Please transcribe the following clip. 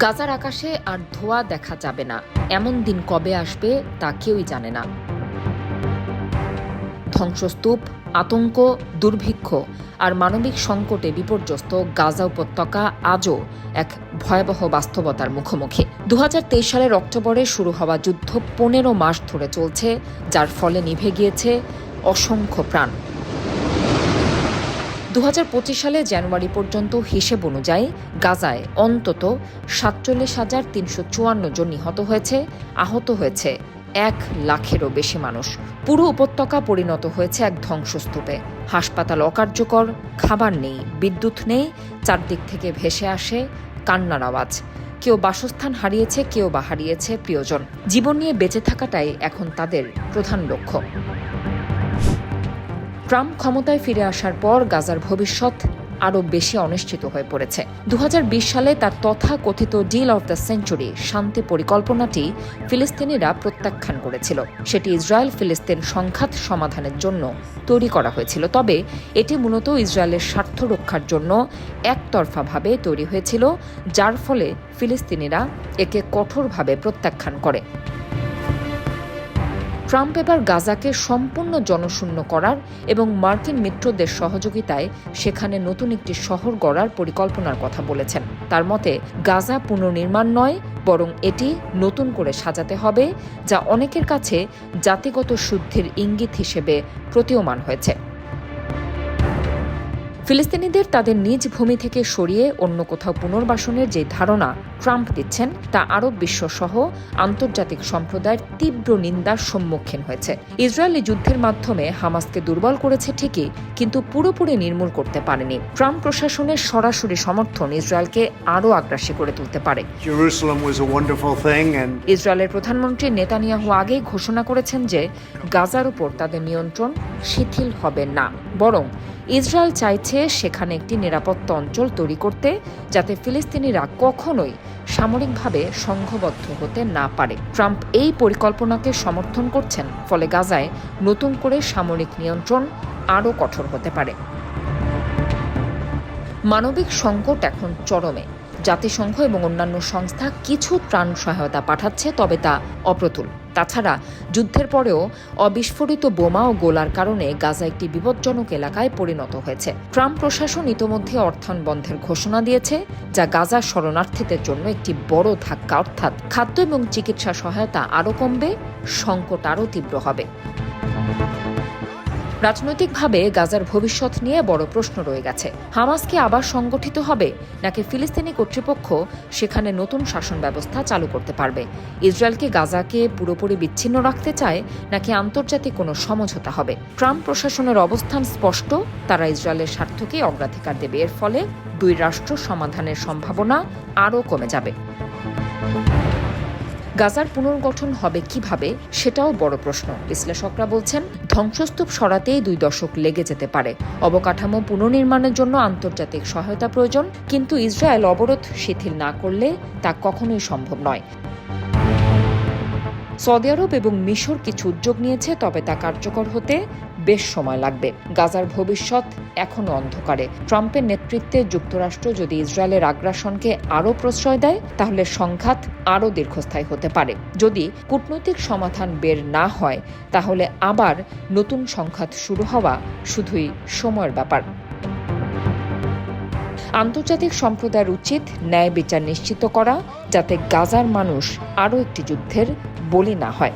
গাজার আকাশে আর ধোঁয়া দেখা যাবে না, এমন দিন কবে আসবে তা কেউই জানে না। ধ্বংসস্তূপ, আতঙ্ক, দুর্ভিক্ষ আর মানবিক সংকটে বিপর্যস্ত গাজা উপত্যকা আজও এক ভয়াবহ বাস্তবতার মুখোমুখি। 2023 সালের অক্টোবরে শুরু হওয়া যুদ্ধ 15 মাস ধরে চলছে, যার ফলে নিভে গিয়েছে অসংখ্য প্রাণ। 2025 সালে জানুয়ারি পর্যন্ত হিসেব অনুযায়ী গাজায় অন্তত 47,354 জন নিহত হয়েছে, আহত হয়েছে 1 লাখেরও বেশি মানুষ। পুরো উপত্যকা পরিণত হয়েছে এক ধ্বংসস্তূপে। হাসপাতাল অকার্যকর, খাবার নেই, বিদ্যুৎ নেই, চারদিক থেকে ভেসে আসে কান্নার আওয়াজ। কেউ বাসস্থান হারিয়েছে, কেউ বা হারিয়েছে প্রিয়জন। জীবন নিয়ে বেঁচে থাকাটাই এখন তাদের প্রধান লক্ষ্য। ট্রাম্প ক্ষমতায় ফিরে আসার পর গাজার ভবিষ্যৎ আরও বেশি অনিশ্চিত হয়ে পড়েছে। 2020 সালে তার তথাকথিত ডিল অফ দ্য সেঞ্চুরি শান্তি পরিকল্পনাটি ফিলিস্তিনিরা প্রত্যাখ্যান করেছিল। সেটি ইসরায়েল ফিলিস্তিন সংঘাত সমাধানের জন্য তৈরি করা হয়েছিল, তবে এটি মূলত ইসরায়েলের স্বার্থ রক্ষার জন্য একতরফাভাবে তৈরি হয়েছিল, যার ফলে ফিলিস্তিনিরা একে কঠোরভাবে প্রত্যাখ্যান করে। ট্রাম্প এবার গাজাকে সম্পূর্ণ জনশূন্য করার এবং মার্কিন মিত্রদের সহযোগিতায় সেখানে নতুন একটি শহর গড়ার পরিকল্পনার কথা বলেছেন। তার মতে গাজা পুনর্নির্মাণ নয়, বরং এটি নতুন করে সাজাতে হবে, যা অনেকের কাছে জাতিগত শুদ্ধির ইঙ্গিত হিসেবে প্রতীয়মান হয়েছে। ফিলিস্তিনিদের তাদের নিজ ভূমি থেকে সরিয়ে অন্য কোথাও পুনর্বাসনের যে ধারণা ট্রাম্প দিচ্ছেন, তা আরব বিশ্বসহ আন্তর্জাতিক সম্প্রদায়ের তীব্র নিন্দার সম্মুখীন হয়েছে। ইসরায়েলি যুদ্ধের মাধ্যমে হামাসকে দুর্বল করেছে ঠিকই, কিন্তু পুরোপুরি নির্মূল করতে পারেনি। ট্রাম্প প্রশাসনের সরাসরি সমর্থন ইসরায়েলকে আরও আগ্রাসী করে তুলতে পারে। ইসরায়েলের প্রধানমন্ত্রী নেতানিয়াহু আগেই ঘোষণা করেছেন যে গাজার উপর তাদের নিয়ন্ত্রণ শিথিল হবে না, বরং ইসরায়েল চাইছে সেখানে একটি নিরাপত্তা অঞ্চল তৈরি করতে, যাতে ফিলিস্তিনিরা কখনোই সামরিকভাবে সংঘবদ্ধ হতে না পারে। ট্রাম্প এই পরিকল্পনাকে সমর্থন করছেন, ফলে গাজায় নতুন করে সামরিক নিয়ন্ত্রণ আরও কঠোর হতে পারে। মানবিক সংকট এখন চরমে। জাতিসংঘ এবং অন্যান্য সংস্থা কিছু ত্রাণ সহায়তা পাঠাচ্ছে, তবে তা অপ্রতুল। তাছাড়া যুদ্ধের পরেও অবিস্ফোরিত বোমা ও গোলার কারণে গাজা একটি বিপজ্জনক এলাকায় পরিণত হয়েছে। ট্রাম্প প্রশাসন ইতোমধ্যে অর্থায়ন বন্ধের ঘোষণা দিয়েছে, যা গাজার শরণার্থীদের জন্য একটি বড় ধাক্কা। অর্থাৎ খাদ্য এবং চিকিৎসা সহায়তা আরও কমবে, সংকট আরও তীব্র হবে। রাজনৈতিকভাবে গাজার ভবিষ্যৎ নিয়ে বড় প্রশ্ন রয়ে গেছে। হামাস কি আবার সংগঠিত হবে, নাকি ফিলিস্তিনি কর্তৃপক্ষ সেখানে নতুন শাসন ব্যবস্থা চালু করতে পারবে? ইসরায়েল কি গাজাকে পুরোপুরি বিচ্ছিন্ন রাখতে চায়, নাকি আন্তর্জাতিক কোনো সমঝোতা হবে? ট্রাম্প প্রশাসনের অবস্থান স্পষ্ট, তারা ইসরায়েলের স্বার্থকে অগ্রাধিকার দেবে। এর ফলে দুই রাষ্ট্র সমাধানের সম্ভাবনা আরও কমে যাবে। গাজার পুনর্গঠন হবে কিভাবে, সেটাও বড় প্রশ্ন। বিশ্লেষকরা বলছেন, ধ্বংসস্তূপ সরাতেই 2 দশক লেগে যেতে পারে। অবকাঠামো পুনর্নির্মাণের জন্য আন্তর্জাতিক সহায়তা প্রয়োজন, কিন্তু ইসরায়েল অবরোধ শিথিল না করলে তা কখনোই সম্ভব নয়। সৌদি আরব এবং মিশর কিছু উদ্যোগ নিয়েছে, তবে তা কার্যকর হতে বেশ সময় লাগবে। গাজার ভবিষ্যৎ এখনো অন্ধকারে। ট্রাম্পের নেতৃত্বে যুক্তরাষ্ট্র যদি ইসরায়েলের আগ্রাসনকে আরও প্রশ্রয় দেয়, তাহলে সংঘাত আরও দীর্ঘস্থায়ী হতে পারে। যদি কূটনৈতিক সমাধান বের না হয়, তাহলে আবার নতুন সংঘাত শুরু হওয়া শুধুই সময়ের ব্যাপার। আন্তর্জাতিক সম্প্রদায়ের উচিত ন্যায় বিচার নিশ্চিত করা, যাতে গাজার মানুষ আরও একটি যুদ্ধের বলি না হয়।